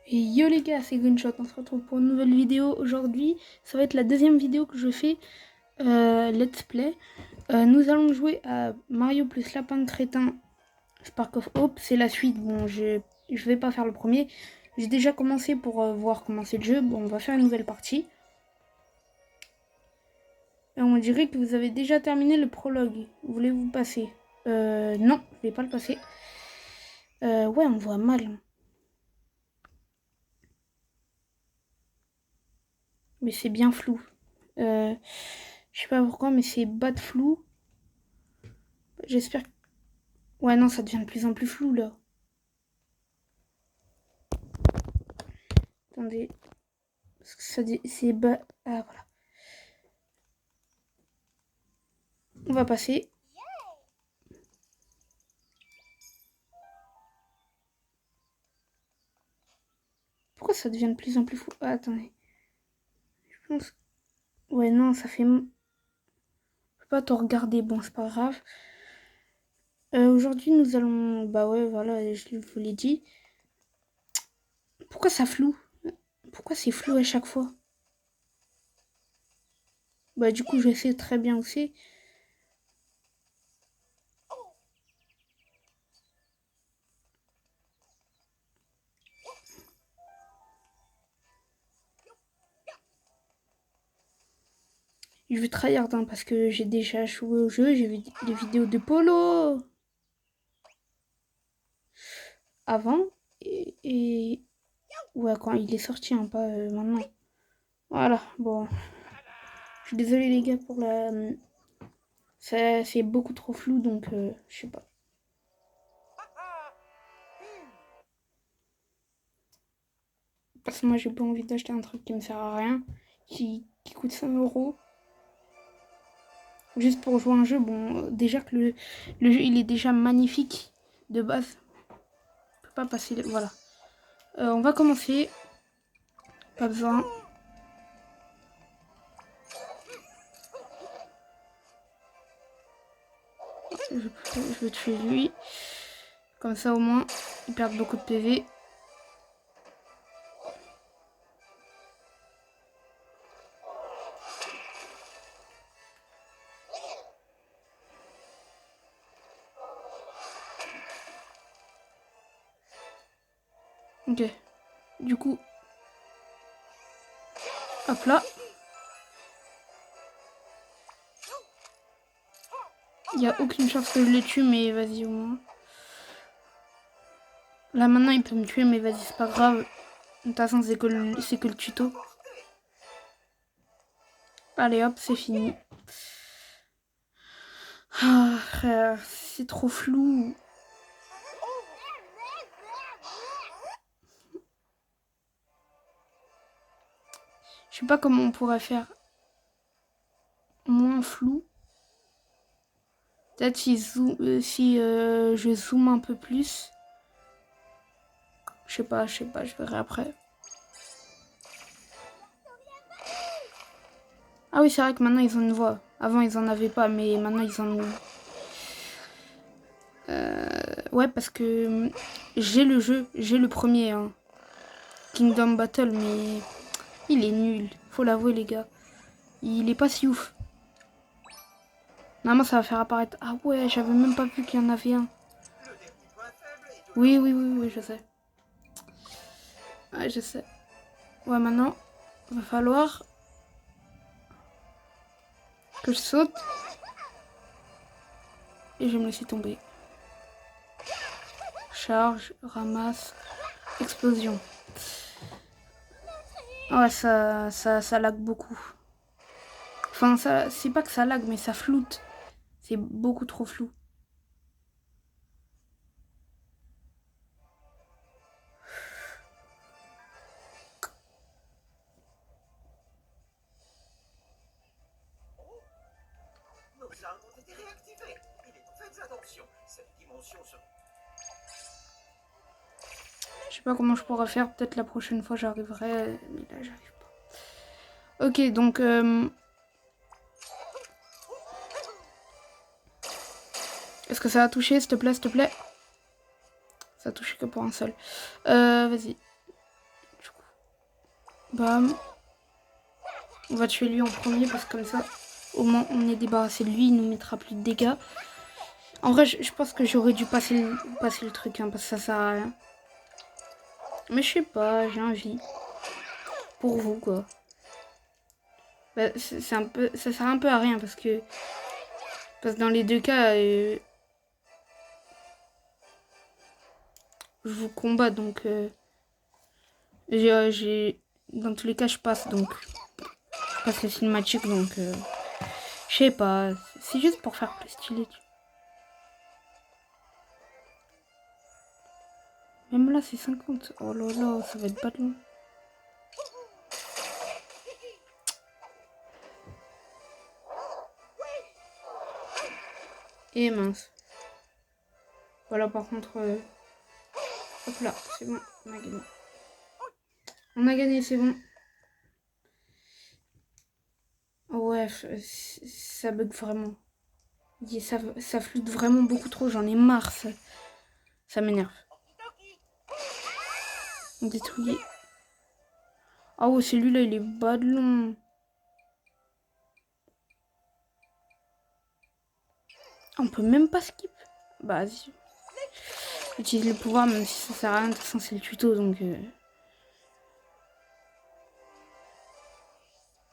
Et yo les gars, c'est Gunshot, on se retrouve pour une nouvelle vidéo aujourd'hui. Ça va être la deuxième vidéo que je fais Let's Play. Nous allons jouer à Mario plus Lapin Crétin Spark of Hope. C'est la suite, bon je vais pas faire le premier. J'ai déjà commencé pour voir comment c'est le jeu. Bon, on va faire une nouvelle partie. Et on dirait que vous avez déjà terminé le prologue. Voulez-vous passer? Non, je vais pas le passer. Ouais, on voit mal. Mais c'est bien flou. Je sais pas pourquoi, mais c'est bas de flou. J'espère que... Ouais, non, ça devient de plus en plus flou, là. Attendez. Parce que ça c'est bas... Ah, voilà. On va passer. Pourquoi ça devient de plus en plus flou? Ah, attendez. Je pense... Ouais, non, ça fait... Je peux pas tout regarder. Bon, c'est pas grave. Aujourd'hui, nous allons... Bah ouais, voilà, je vous l'ai dit. Pourquoi ça floue? Pourquoi c'est flou à chaque fois? Bah du coup, je sais très bien où c'est. Je vais tryhard hein, parce que j'ai déjà joué au jeu. J'ai vu des vidéos de Polo avant. Et... Ouais, quand il est sorti, hein, pas maintenant. Voilà, bon. Je suis désolée les gars pour la... C'est beaucoup trop flou, donc je sais pas. Parce que moi j'ai pas envie d'acheter un truc qui me sert à rien, qui coûte 5 €. Juste pour jouer un jeu, bon, déjà que le jeu il est déjà magnifique de base. Je peux pas passer... Voilà. On va commencer. Pas besoin. Je vais tuer lui. Comme ça au moins, ils perdent beaucoup de PV. Ok. Du coup... Hop là. Il n'y a aucune chance que je le tue, mais vas-y au moins. Là maintenant il peut me tuer, mais vas-y, c'est pas grave. De toute façon, c'est que le tuto. Allez hop, c'est fini. Ah frère, c'est trop flou. Je sais pas comment on pourrait faire moins flou. Peut-être si je zoome un peu plus. Je sais pas, je verrai après. Ah oui, c'est vrai que maintenant ils ont une voix. Avant ils en avaient pas, mais maintenant ils en ont. Ouais, parce que j'ai le jeu, j'ai le premier, hein, Kingdom Battle, mais il est nul. Faut l'avouer les gars. Il est pas si ouf. Normalement ça va faire apparaître... Ah ouais, j'avais même pas vu qu'il y en avait un. Oui, oui, oui, oui, je sais. Ouais, je sais. Ouais, maintenant, il va falloir que je saute. Et je vais me laisser tomber. Charge, ramasse, explosion. Ouais, ça lag beaucoup. Enfin, c'est pas que ça lag, mais ça floute. C'est beaucoup trop flou. Nos armes ont été réactivées. Faites attention, cette dimension se... Je sais pas comment je pourrais faire. Peut-être la prochaine fois j'arriverai. Mais là, j'arrive pas. Ok, donc... Est-ce que ça a touché, s'il te plaît, s'il te plaît? Ça a touché que pour un seul. Vas-y. Bam. On va tuer lui en premier parce que comme ça, au moins on est débarrassé de lui, il nous mettra plus de dégâts. En vrai, je pense que j'aurais dû passer le truc, hein, parce que ça sert à rien. Mais je sais pas, j'ai envie. Pour vous, quoi. Bah, c'est un peu, ça sert un peu à rien parce que dans les deux cas, je vous combats, donc dans tous les cas, je passe, donc je passe les cinématiques, donc je sais pas, c'est juste pour faire plus stylé. Même là, c'est 50. Oh là là, ça va être pas long. Et mince. Voilà, par contre, hop là, c'est bon, on a gagné. On a gagné, c'est bon. Ouais, ça bug vraiment. Ça floute vraiment beaucoup trop, j'en ai marre, ça m'énerve. On détruit. Ah ouais, celui-là, il est bas de long. On peut même pas skip. Bah, vas-y. Utilise le pouvoir, même si ça sert à rien, de toute façon, c'est le tuto, donc...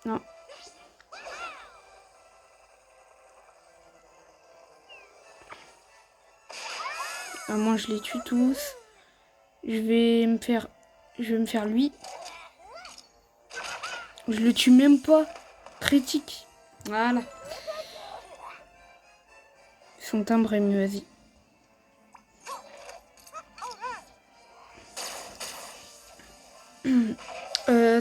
Non. Moi, je les tue tous. Je vais me faire lui. Je le tue même pas. Critique. Voilà. Son timbre est mieux, vas-y.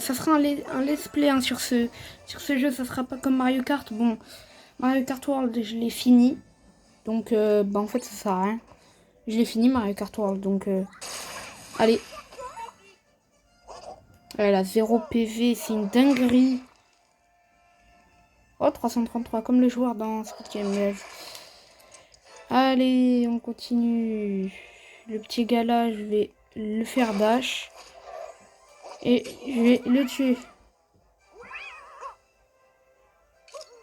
Ça sera un let's play, hein, sur ce jeu. Ça sera pas comme Mario Kart. Bon, Mario Kart World, je l'ai fini. Donc, bah, en fait, ça sert à rien. Je l'ai fini, Mario Kart World. Donc, allez. Elle a 0 PV. C'est une dinguerie. Oh, 333, comme le joueur dans Squid Game. Allez, on continue. Le petit gars là, je vais le faire dash. Et je vais le tuer.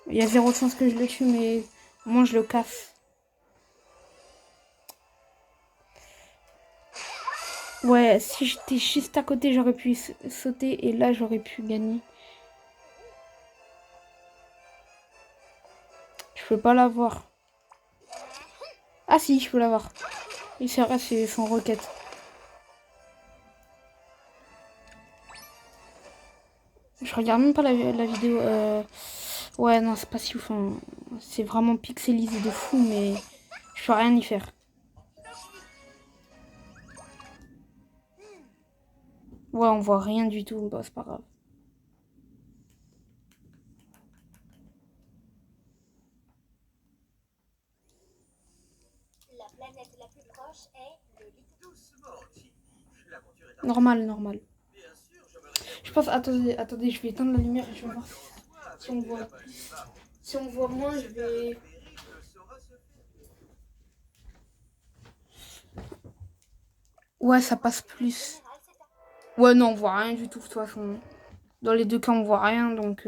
Il y a 0 chance que je le tue, mais au moins je le casse. Ouais, si j'étais juste à côté, j'aurais pu sauter et là, j'aurais pu gagner. Je peux pas l'avoir. Ah si, je peux l'avoir. Et c'est vrai, c'est son roquette. Je regarde même pas la vidéo. Ouais, non, c'est pas si ouf. Hein. C'est vraiment pixelisé de fou, mais je peux rien y faire. Ouais, on voit rien du tout. Bah, c'est pas grave. La planète la plus proche est le lit. Doucement, Jimmy. L'aventure est Normal. Bien sûr, je me réserve Je pense, attendez, je vais éteindre la lumière et je vais voir si on avec voit la plus. Malva. Si on voit moins, je vais... Périple saura se faire. Ouais, ça passe plus. Ouais, non, on voit rien du tout, de toute façon. Dans les deux cas, on voit rien, donc...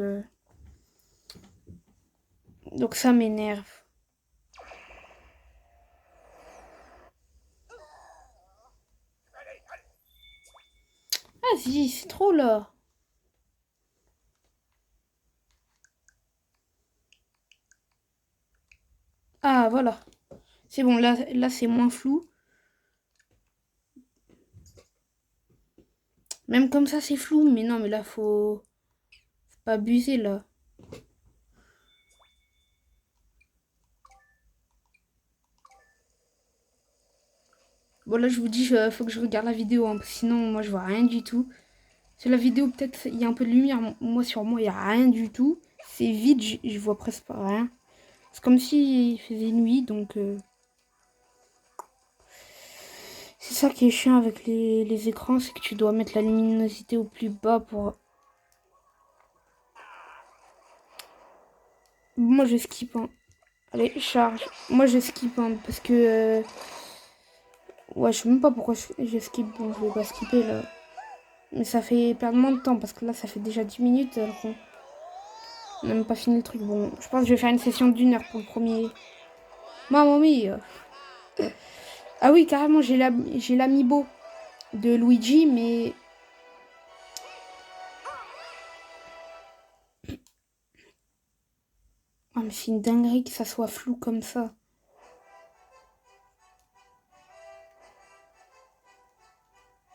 Donc ça m'énerve. Vas-y, c'est trop, là. Ah, voilà. C'est bon, là c'est moins flou. Même comme ça, c'est flou. Mais non, mais là, faut pas abuser, là. Bon, là, je vous dis, faut que je regarde la vidéo, hein, parce que sinon, moi, je vois rien du tout. Sur la vidéo, peut-être, il y a un peu de lumière. Moi, sur moi, il n'y a rien du tout. C'est vide, je vois presque pas rien. C'est comme s'il faisait nuit, donc... C'est ça qui est chiant avec les écrans, c'est que tu dois mettre la luminosité au plus bas pour... Moi, je skip, hein. Allez, charge. Moi, je skip, hein, parce que... Ouais, je sais même pas pourquoi je skip. Bon, je vais pas skipper, là. Mais ça fait perdre moins de temps parce que là, ça fait déjà 10 minutes alors qu'on n'a même pas fini le truc. Bon, je pense que je vais faire une session d'1 heure pour le premier. Maman mia. Ah oui, carrément, j'ai l'amiibo de Luigi, mais... Oh, mais c'est une dinguerie que ça soit flou comme ça.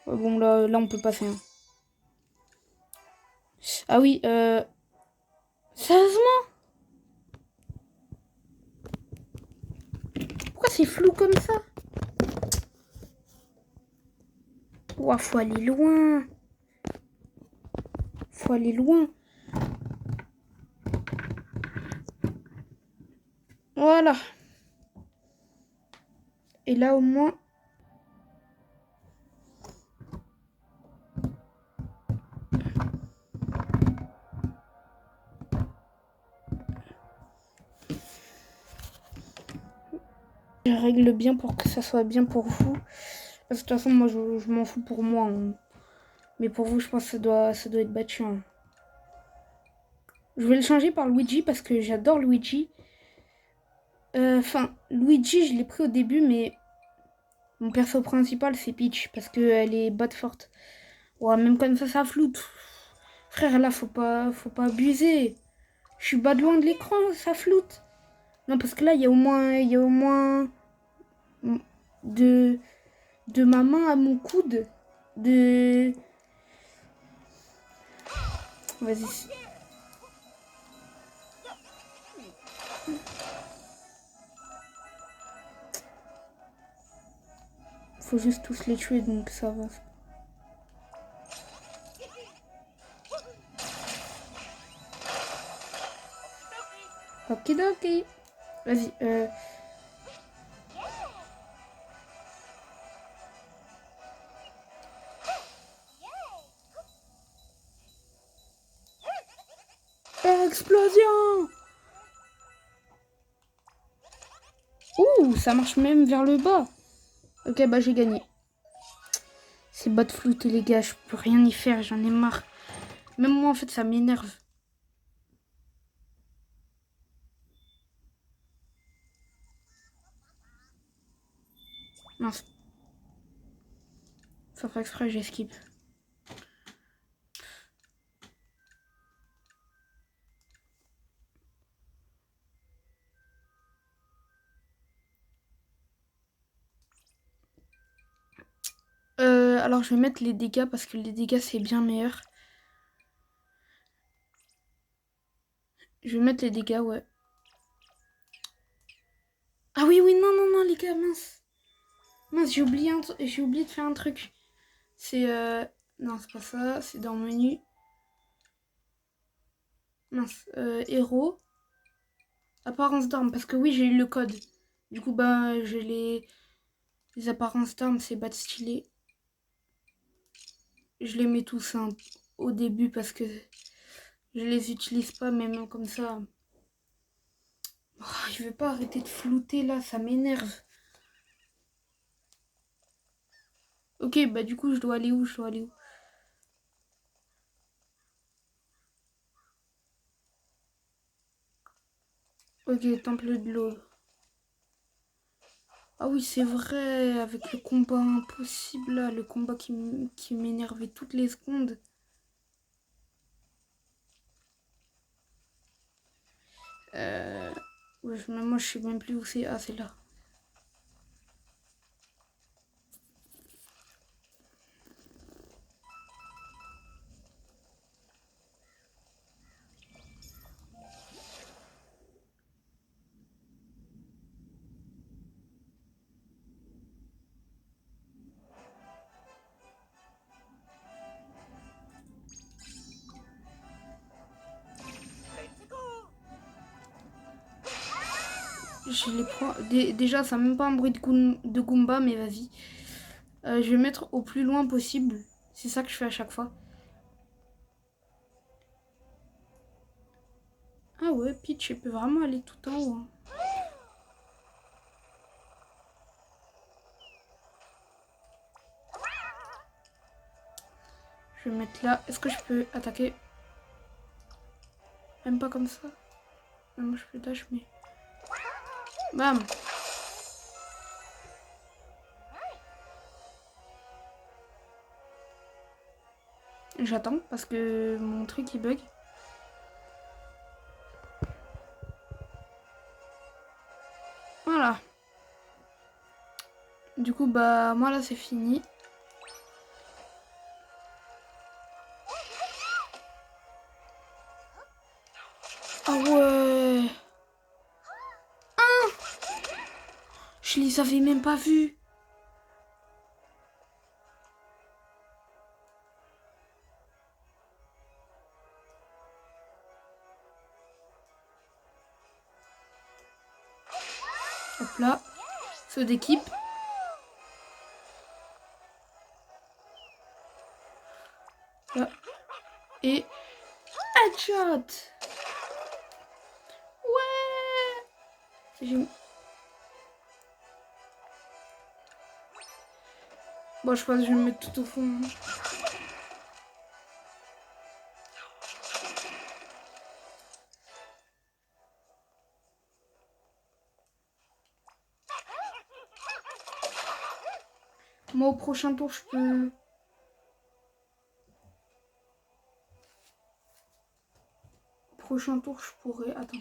Ouais, bon, là, on peut passer. Hein. Ah oui, sérieusement? Pourquoi c'est flou comme ça? Ouah, faut aller loin. Faut aller loin. Voilà. Et là, au moins... Je règle bien pour que ça soit bien pour vous. Parce que de toute façon, moi, je m'en fous pour moi. Hein. Mais pour vous, je pense que ça doit être battu. Hein. Je vais le changer par Luigi parce que j'adore Luigi. Enfin, Luigi, je l'ai pris au début, mais mon perso principal, c'est Peach. Parce qu'elle est bad forte. Ouais, même comme ça floute. Frère, là, faut pas abuser. Je suis bas de loin de l'écran, ça floute. Non, parce que là, il y a au moins de ma main à mon coude. Vas-y. Faut juste tous les tuer, donc ça va. Ok. Vas-y. Explosion! Ouh, ça marche même vers le bas. Ok, bah j'ai gagné. C'est bas de flouté, les gars. Je peux rien y faire, j'en ai marre. Même moi, en fait, ça m'énerve. Mince. Sans faire exprès, j'esquive. Alors, je vais mettre les dégâts parce que les dégâts, c'est bien meilleur. Je vais mettre les dégâts, ouais. Ah oui, non, les gars, mince. Mince, j'ai oublié de faire un truc. C'est... Non, c'est pas ça, c'est dans le menu. Mince, héros. Apparence d'armes, parce que oui, j'ai eu le code. Du coup, bah, j'ai les apparences d'armes, c'est bas de stylé. Je les mets tous hein, au début parce que je les utilise pas, mais même comme ça. Oh, je vais pas arrêter de flouter là, ça m'énerve. Ok, bah du coup, je dois aller où? Ok, temple de l'eau. Ah oui, c'est vrai, avec le combat impossible là, le combat qui m'énervait toutes les secondes. Ouais, moi, je sais même plus où c'est. Ah, c'est là. Let's go! Je les prends. Déjà, ça n'a même pas un bruit de Goomba, mais vas-y. Je vais mettre au plus loin possible. C'est ça que je fais à chaque fois. Ah ouais, Peach, elle peut vraiment aller tout en haut. Hein. Je vais me mettre là. Est-ce que je peux attaquer? Même pas comme ça. Non, moi je peux dash, mais... Bam! J'attends parce que mon truc il bug. Voilà. Du coup, bah, moi là c'est fini. Ah ouais! Ah! Je les avais même pas vus. Hop là. Saut d'équipe. Là. Et... Headshot! Ouais! C'est génial. Bon, je pense que je vais me mettre tout au fond. Moi, au prochain tour, je peux... Prochain tour, je pourrais... Attends.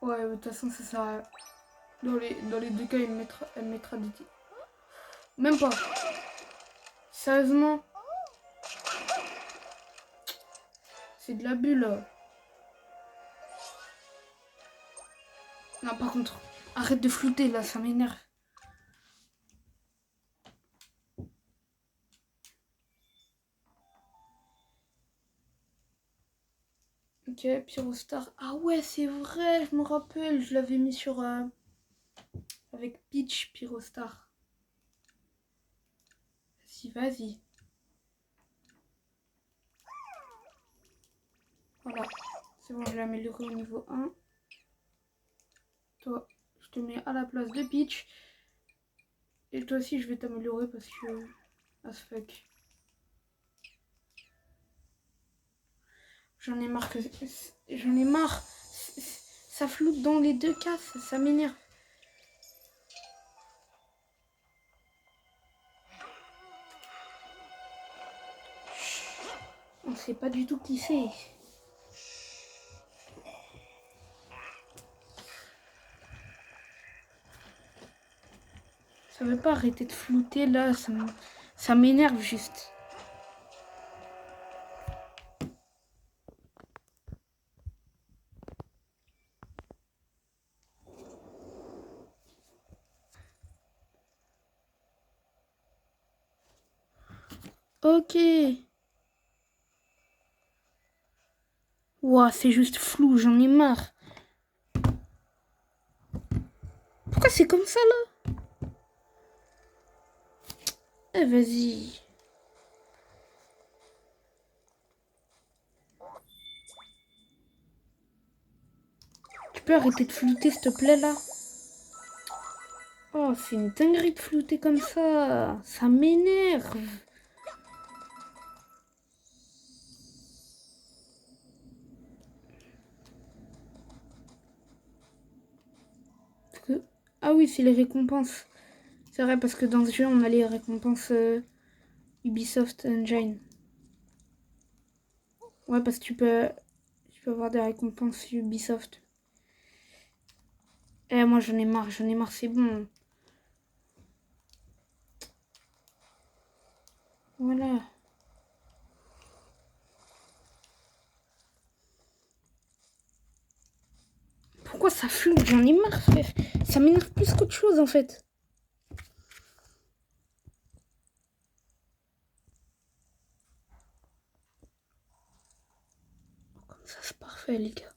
Ouais, de toute façon, ça sert à... Dans les deux cas, elle mettra des tirs. Même pas. Sérieusement. C'est de l'abus, là. Non, par contre, arrête de flouter, là, ça m'énerve. Ok, Pyrostar. Ah ouais, c'est vrai, je me rappelle. Je l'avais mis sur... avec Peach, Pyrostar. Vas-y, vas-y. Voilà. C'est bon, je l'ai amélioré au niveau 1. Toi, je te mets à la place de Peach. Et toi aussi, je vais t'améliorer parce que... As fuck. J'en ai marre que... J'en ai marre. Ça floute dans les deux cas, ça m'énerve. On sait pas du tout qui c'est. Ça veut pas arrêter de flouter là, ça m'énerve juste. Ok. Ouah, c'est juste flou, j'en ai marre. Pourquoi c'est comme ça là? Eh vas-y. Tu peux arrêter de flouter s'il te plaît là? Oh, c'est une dinguerie de flouter comme ça. Ça m'énerve. Ah oui, c'est les récompenses. C'est vrai parce que dans ce jeu, on a les récompenses Ubisoft Engine. Ouais, parce que tu peux avoir des récompenses Ubisoft. Eh, moi j'en ai marre, c'est bon. Voilà. Pourquoi ça floute? J'en ai marre, frère. Ça m'énerve plus qu'autre chose en fait. Comme ça, c'est parfait, les gars.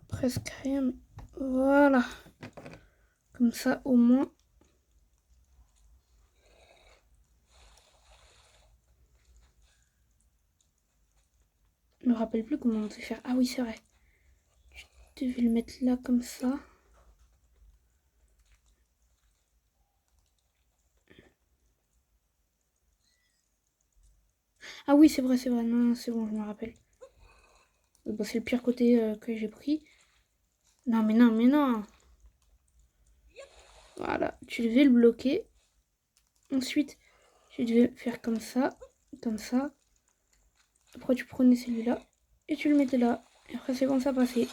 Presque rien, mais voilà. Comme ça, au moins. Je me rappelle plus comment on sait faire. Ah oui, c'est vrai. Je devais le mettre là comme ça. Ah oui, c'est vrai, c'est vrai. Non, non, c'est bon, je me rappelle. Bon, c'est le pire côté que j'ai pris. Non, mais non, mais non. Voilà, tu devais le bloquer. Ensuite, tu devais faire comme ça, comme ça. Après, tu prenais celui-là et tu le mettais là. Et après, c'est bon, ça passait.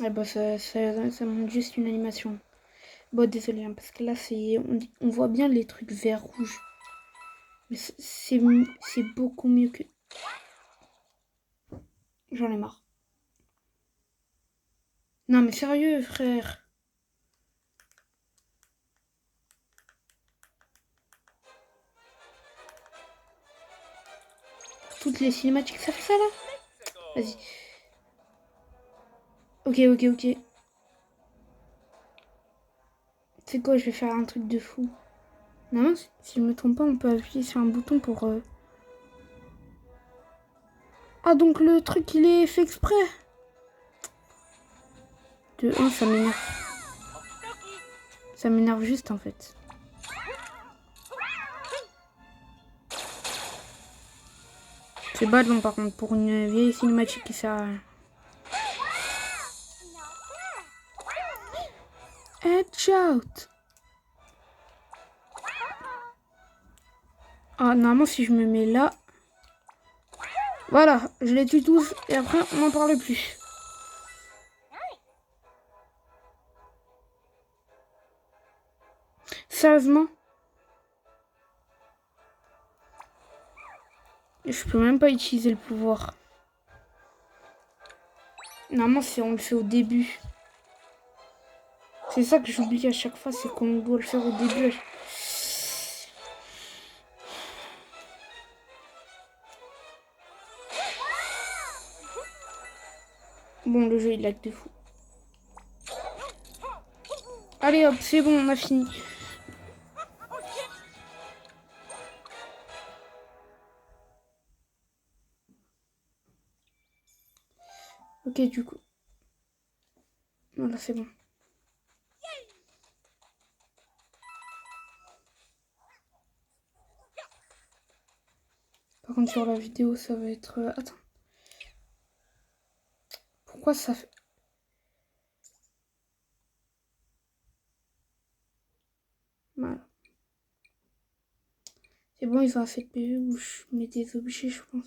Ah bah, ça montre juste une animation. Bon, désolé, hein, parce que là, on voit bien les trucs vert-rouge. Mais c'est beaucoup mieux que... J'en ai marre. Non, mais sérieux, frère. Toutes les cinématiques, ça fait ça, là? Vas-y. Ok, ok, ok. C'est quoi, je vais faire un truc de fou. Non, si je me trompe pas, on peut appuyer sur un bouton pour... Ah, donc le truc, il est fait exprès. De 1, ça m'énerve. Ça m'énerve juste, en fait. C'est ballon, par contre, pour une vieille cinématique qui sert à rien. Headshot. Ah, normalement, si je me mets là... Voilà, je les tue tous et après, on n'en parle plus. Sérieusement? Je peux même pas utiliser le pouvoir. Normalement, on le fait au début. C'est ça que j'oublie à chaque fois, c'est qu'on doit le faire au début. Bon, le jeu, il lag de fou. Allez, hop, c'est bon, on a fini. Ok, du coup. Voilà, c'est bon. Par contre, sur la vidéo, ça va être... Attends. Pourquoi ça fait... Voilà. C'est bon, ils ont assez de PV où je mets des objets, je pense.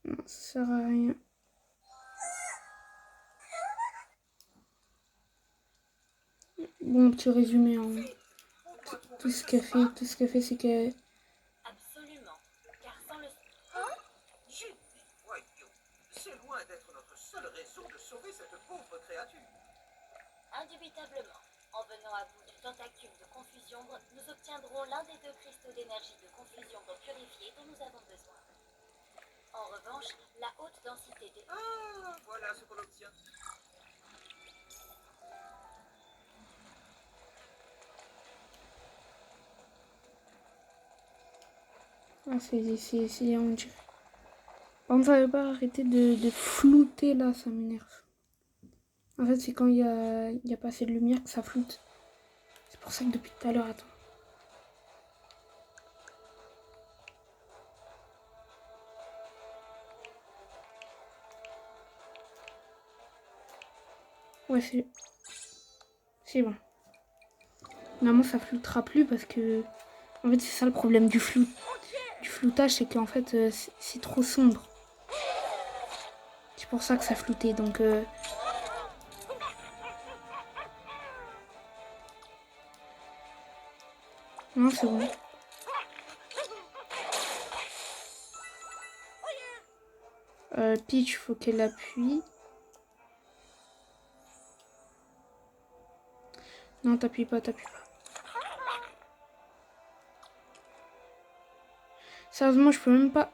Non, ça sert à rien. Bon, petit résumé. Hein. Tout ce qu'elle fait, c'est qu'elle... Absolument. Car sans le... Jimmy, voyons. C'est loin d'être notre seule raison de sauver cette pauvre créature. Indubitablement. En venant à bout du tentacule de confusion-ombre, nous obtiendrons l'un des deux cristaux d'énergie de confusion-ombre purifiés dont nous avons besoin. En revanche, la haute densité des... Ah, voilà ce qu'on obtient. Ah, c'est... On dirait... On ne savait pas arrêter de flouter là, ça m'énerve. En fait, c'est quand il y a pas assez de lumière que ça floute. C'est pour ça que depuis tout à l'heure, attends. Ouais, c'est bon. Normalement, ça floutera plus parce que... En fait, c'est ça le problème du floutage, c'est qu'en fait, c'est trop sombre. C'est pour ça que ça floutait, donc... Non, c'est bon. Peach, faut qu'elle appuie. Non, t'appuies pas. Sérieusement, je peux même pas...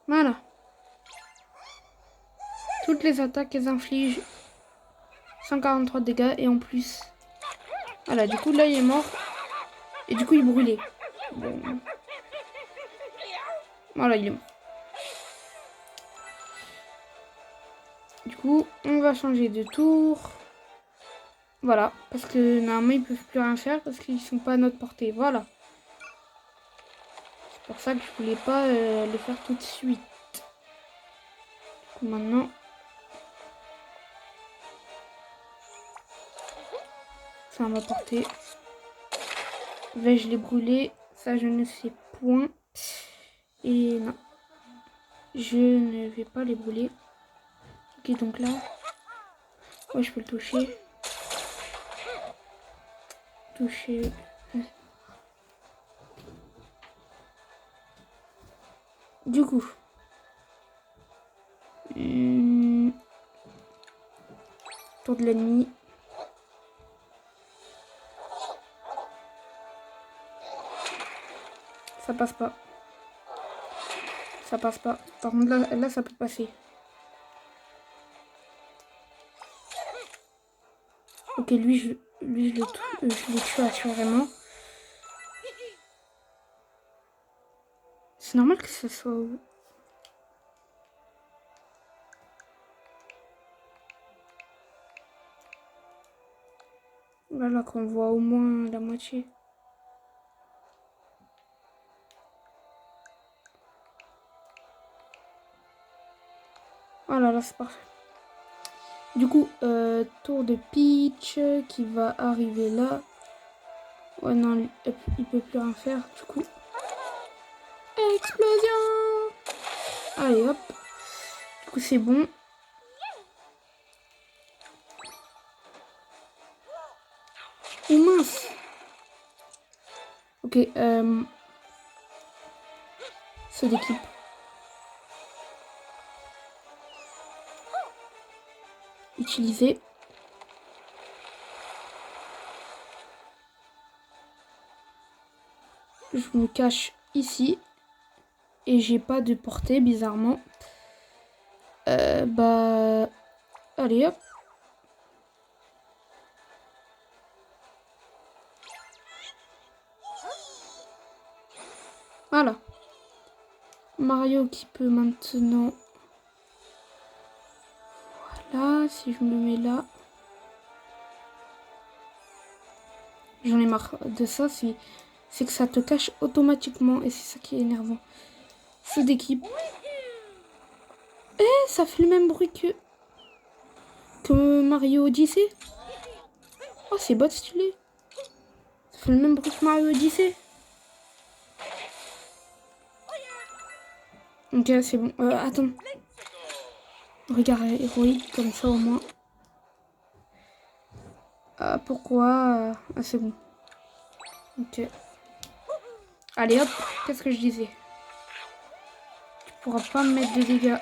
Voilà. Toutes les attaques, elles infligent 143 dégâts et en plus... Voilà, du coup, là, il est mort. Et du coup, il brûlait. Bon. Voilà, il est mort. Du coup, on va changer de tour. Voilà, parce que normalement ils peuvent plus rien faire parce qu'ils sont pas à notre portée. Voilà. C'est pour ça que je voulais pas le faire tout de suite. Du coup, maintenant, ça va porter. Vais-je les brûler? Ça, je ne sais point. Et non, je ne vais pas les brûler. Ok, donc là, ouais, je peux le toucher. Toucher. Du coup, tour de l'ennemi. Ça passe pas. Ça passe pas. Par contre, là ça peut passer. Ok, lui, je le tue assurément. C'est normal que ça soit... Voilà, qu'on voit au moins la moitié. Voilà, là c'est parfait. Du coup, tour de Peach qui va arriver là. Ouais, non, il peut plus rien faire. Du coup, explosion! Allez, hop. Du coup, c'est bon. Oh mince! Ok, saut d'équipe. Utiliser. Je me cache ici. Et j'ai pas de portée, bizarrement. Bah... Allez, hop. Voilà. Mario qui peut maintenant... Voilà, si je me mets là... J'en ai marre de ça, c'est que ça te cache automatiquement et c'est ça qui est énervant. Saut d'équipe. Eh, ça fait le même bruit que Mario Odyssey. Oh, c'est bot stylé. Ça fait le même bruit que Mario Odyssey. Ok, c'est bon. Attends. Regard héroïque, comme ça au moins. Pourquoi Ah, c'est bon. Ok. Allez, hop. Qu'est-ce que je disais? Tu pourras pas me mettre de dégâts.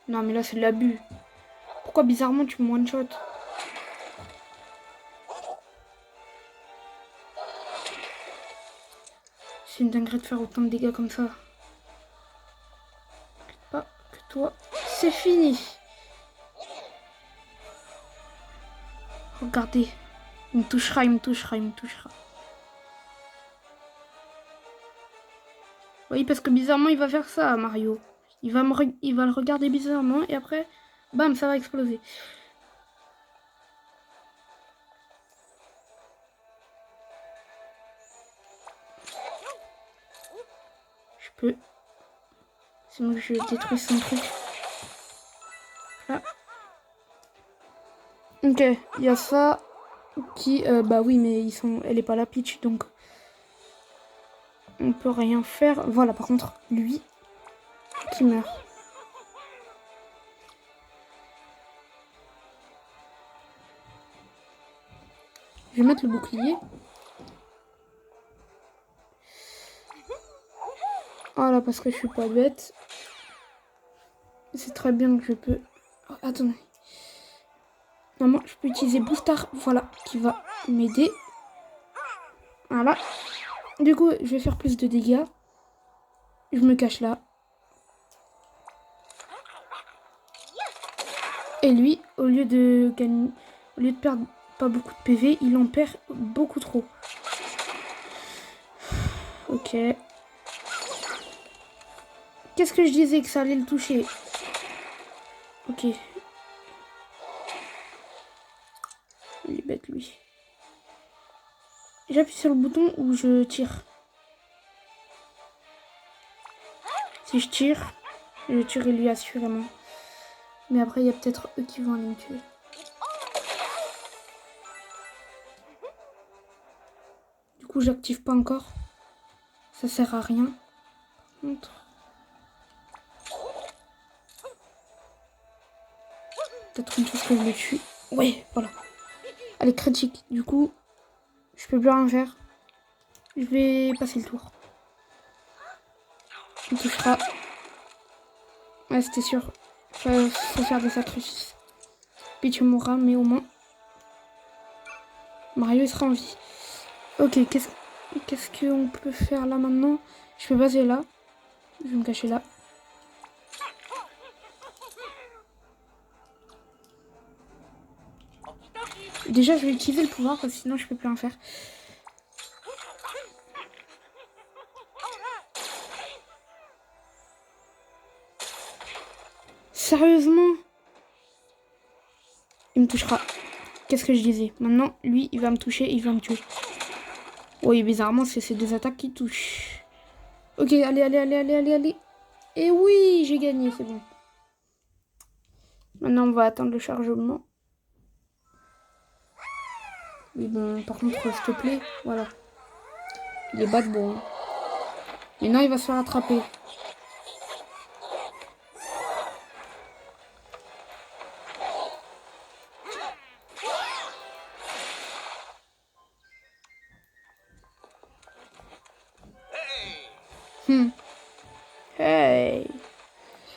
Non, mais là, c'est de l'abus. Pourquoi, bizarrement, tu me one-shot? C'est une dinguerie de faire autant de dégâts comme ça. Pas que toi. C'est fini. Regardez. Il me touchera, il me touchera, il me touchera. Oui, parce que bizarrement, il va faire ça, Mario. Il va le regarder bizarrement et après, bam, ça va exploser. Je peux... Sinon, je détruis son truc. Là. Ok, il y a ça qui... bah oui, mais elle est pas la Peach, donc... On peut rien faire. Voilà, par contre, lui, qui meurt. Je vais mettre le bouclier. Voilà, parce que je suis pas bête. C'est très bien que je peux... Oh, attendez. Normalement, je peux utiliser Boostar, voilà, qui va m'aider. Voilà. Du coup, je vais faire plus de dégâts. Je me cache là. Et lui, au lieu de perdre pas beaucoup de PV, il en perd beaucoup trop. Ok. Qu'est-ce que je disais que ça allait le toucher? Ok. Il est bête, lui. J'appuie sur le bouton où je tire. Si je tire, je tuerai lui assurément. Mais après, il y a peut-être eux qui vont aller me tuer. Du coup, j'active pas encore. Ça sert à rien. Par contre... Peut-être une chose que je le tue. Ouais, voilà. Elle est critique. Du coup, je peux plus rien faire. Je vais passer le tour. Tu me toucheras. Ouais, c'était sûr. Faut faire des sacrifices. Puis tu mourras, mais au moins... Mario, il sera en vie. Ok, qu'est-ce qu'on peut faire là maintenant? Je peux passer là. Je vais me cacher là. Déjà, je vais utiliser le pouvoir parce que sinon, je peux plus rien faire. Sérieusement? Il me touchera. Qu'est-ce que je disais? Maintenant, lui, il va me toucher, il va me tuer. Oui, bizarrement, c'est ces deux attaques qui touchent. Ok, allez. Et oui, j'ai gagné, c'est bon. Maintenant, on va attendre le chargement. Oui, bon, par contre, s'il te plaît, voilà. Il est bas de bon. Hein. Maintenant, il va se faire attraper.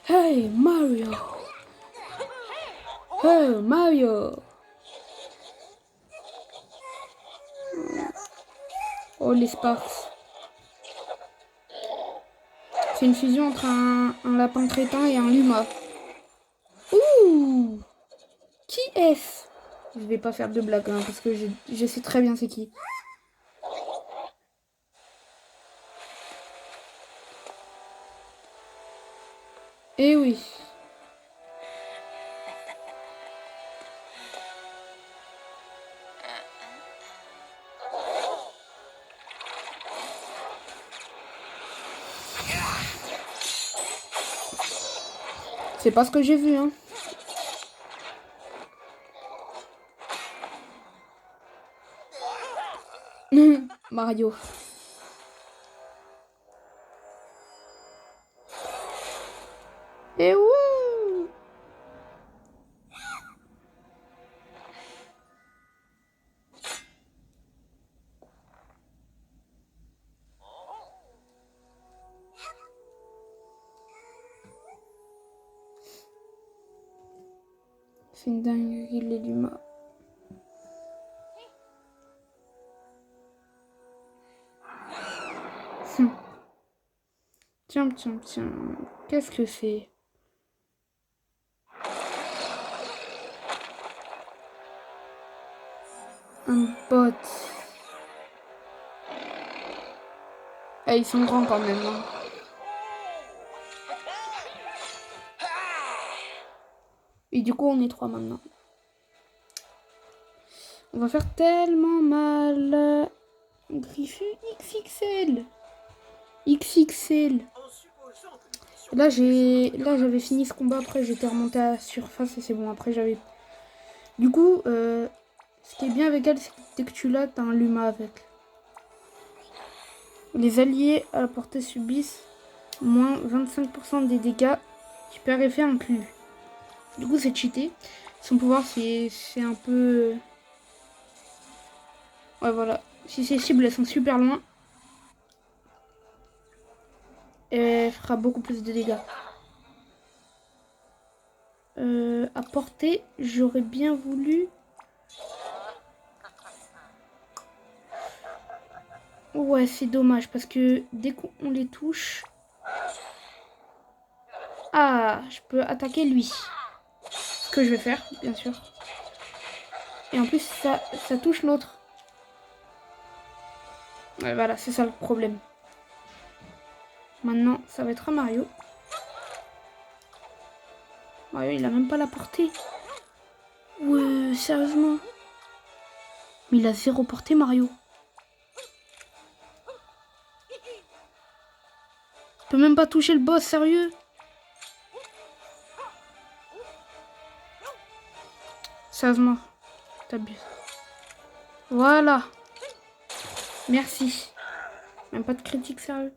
Hey, Mario. Oh, Mario. Oh, les Sparks. C'est une fusion entre un lapin crétin et un luma. Ouh! Qui est-ce? Je vais pas faire de blague, hein, parce que je sais très bien c'est qui. Eh oui. C'est pas ce que j'ai vu, hein. Mario. Et wouh! C'est une dinguerie, les Luma. Tiens. Qu'est-ce que c'est? Un bot. Eh, ils sont grands quand même. Hein. Et du coup, on est 3 maintenant. On va faire tellement mal. Griffu XXL. Là, j'avais fini ce combat. Après, j'étais remonté à la surface et c'est bon. Après, j'avais... Du coup, ce qui est bien avec elle, c'est que dès que tu l'as, t'as un Luma avec. Les alliés à la portée subissent moins 25% des dégâts. Super effet inclus. Du coup, c'est cheaté. Son pouvoir, c'est un peu... Ouais, voilà. Si ces cibles, elles sont super loin, elle fera beaucoup plus de dégâts. À portée, j'aurais bien voulu... Ouais, c'est dommage parce que dès qu'on les touche... Ah, je peux attaquer lui. Ce que je vais faire, bien sûr. Et en plus, ça touche l'autre. Ouais, voilà, c'est ça le problème. Maintenant, ça va être à Mario. Mario, il a même pas la portée. Ouais, sérieusement. Mais il a zéro portée, Mario. Il peut même pas toucher le boss, sérieux. Sérieusement, t'abuses. Voilà. Merci. Même pas de critique, sérieux.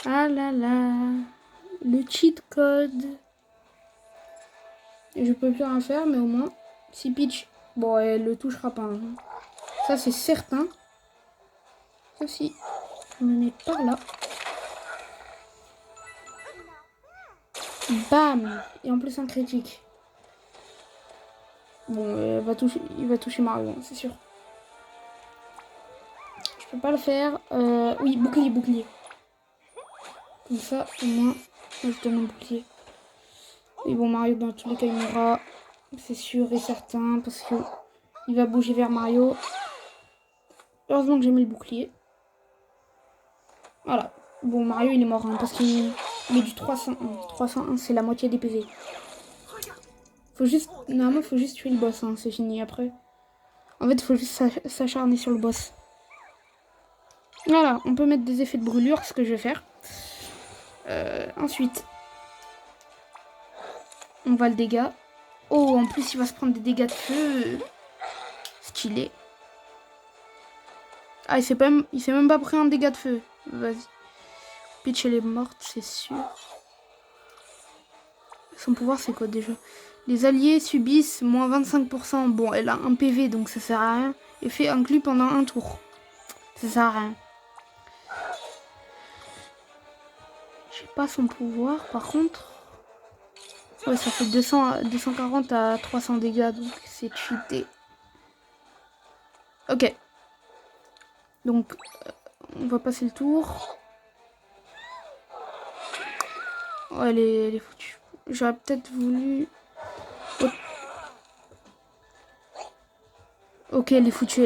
Ah là là. Le cheat code. Et je peux plus rien faire, mais au moins, si Peach... Bon, elle le touchera pas. Hein. Ça, c'est certain. Ça, si. Je me mets par là. Bam. Et en plus, un critique. Bon, il va toucher Mario, c'est sûr. Je peux pas le faire. Oui, bouclier. Comme ça, au moins, je donne un bouclier. Et bon, Mario, dans tous les cas, il mourra. C'est sûr et certain, parce que il va bouger vers Mario. Heureusement que j'ai mis le bouclier. Voilà. Bon, Mario, il est mort, hein, parce qu'il met du 301. 301, c'est la moitié des PV. Faut juste... Normalement, faut juste tuer le boss, hein, c'est fini après. En fait, il faut juste s'acharner sur le boss. Voilà, on peut mettre des effets de brûlure, ce que je vais faire. Ensuite, on va le dégât. Oh, en plus, il va se prendre des dégâts de feu. Stylé. Ah, il s'est même pas pris un dégât de feu. Vas-y. Peach, elle est morte, c'est sûr. Son pouvoir, c'est quoi déjà? Les alliés subissent moins 25%. Bon, elle a un PV, donc ça sert à rien. Effet inclus pendant un tour. Ça sert à rien. J'ai pas son pouvoir, par contre. Ouais, ça fait 240 à 300 dégâts, donc c'est cheaté. Ok. Donc, on va passer le tour. Oh, elle est foutue. J'aurais peut-être voulu... Ok, elle est foutue.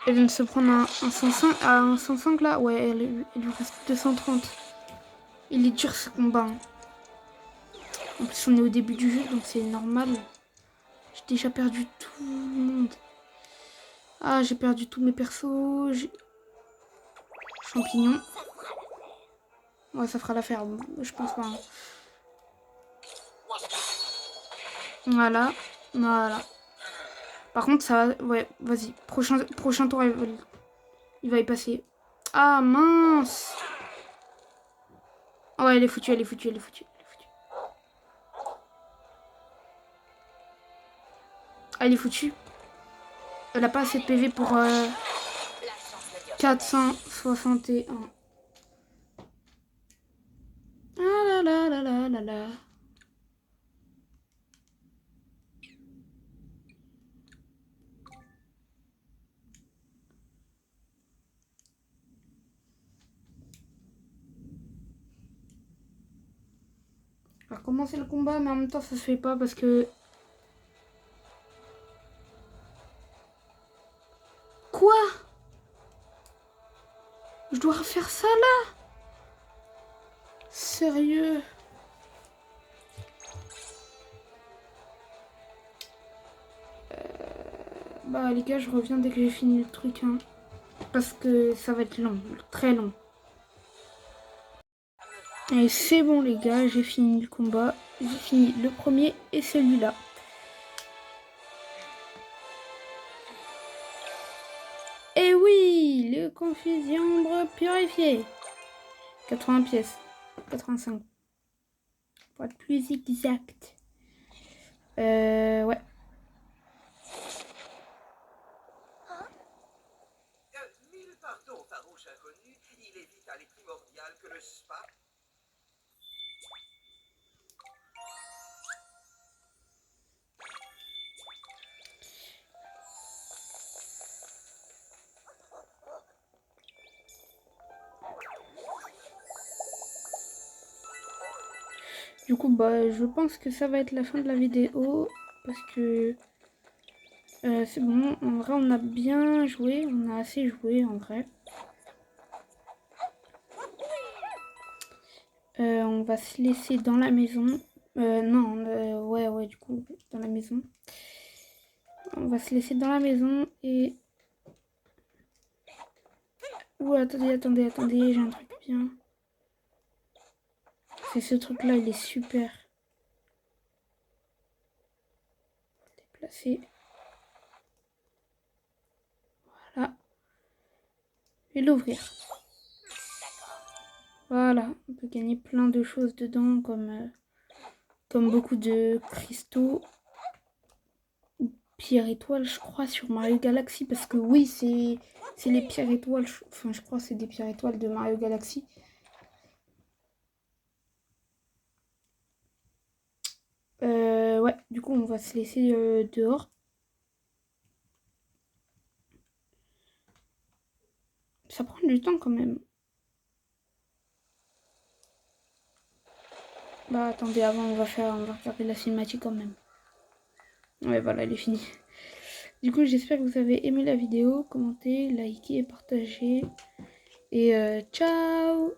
Elle vient de se prendre un 105 là. Ouais, elle lui reste 230. Il est dur ce combat. Hein. En plus, on est au début du jeu, donc c'est normal. J'ai déjà perdu tout le monde. Ah, j'ai perdu tous mes persos. Champignons. Ouais, ça fera l'affaire. Je pense pas. Hein. Voilà. Par contre, ça va... Ouais, vas-y. Prochain tour, il va y passer. Ah, mince. Oh, ouais, elle est foutue. Ah, elle est foutue. Elle a pas assez de PV pour 461. Ah là. On va recommencer le combat, mais en même temps, ça se fait pas parce que... Quoi? Je dois refaire ça là? Sérieux? Bah les gars, je reviens dès que j'ai fini le truc. Hein. Parce que ça va être long, très long. Et c'est bon les gars, j'ai fini le combat. J'ai fini le premier et celui-là. Et oui, le confusion purifié. 80 pièces. 85. Pour être plus exact. Ouais. Mille pardons, farouche inconnu, il est vital et primordial que le spa... Du coup, bah, je pense que ça va être la fin de la vidéo. Parce que c'est bon. En vrai, on a bien joué. On a assez joué, en vrai. On va se laisser dans la maison. Non, ouais, du coup, dans la maison. On va se laisser dans la maison et... Ouh, attendez, j'ai un truc bien. C'est ce truc-là, il est super. Déplacer. Voilà. Et l'ouvrir. Voilà, on peut gagner plein de choses dedans, comme beaucoup de cristaux. Pierre étoile, je crois, sur Mario Galaxy. Parce que oui, c'est les pierres étoiles. Enfin, je crois que c'est des pierres étoiles de Mario Galaxy. Ouais, du coup, on va se laisser dehors. Ça prend du temps quand même. Bah attendez, avant on va regarder la cinématique quand même. Ouais, voilà, elle est finie. Du coup, j'espère que vous avez aimé la vidéo. Commentez, likez, partagez. Et ciao!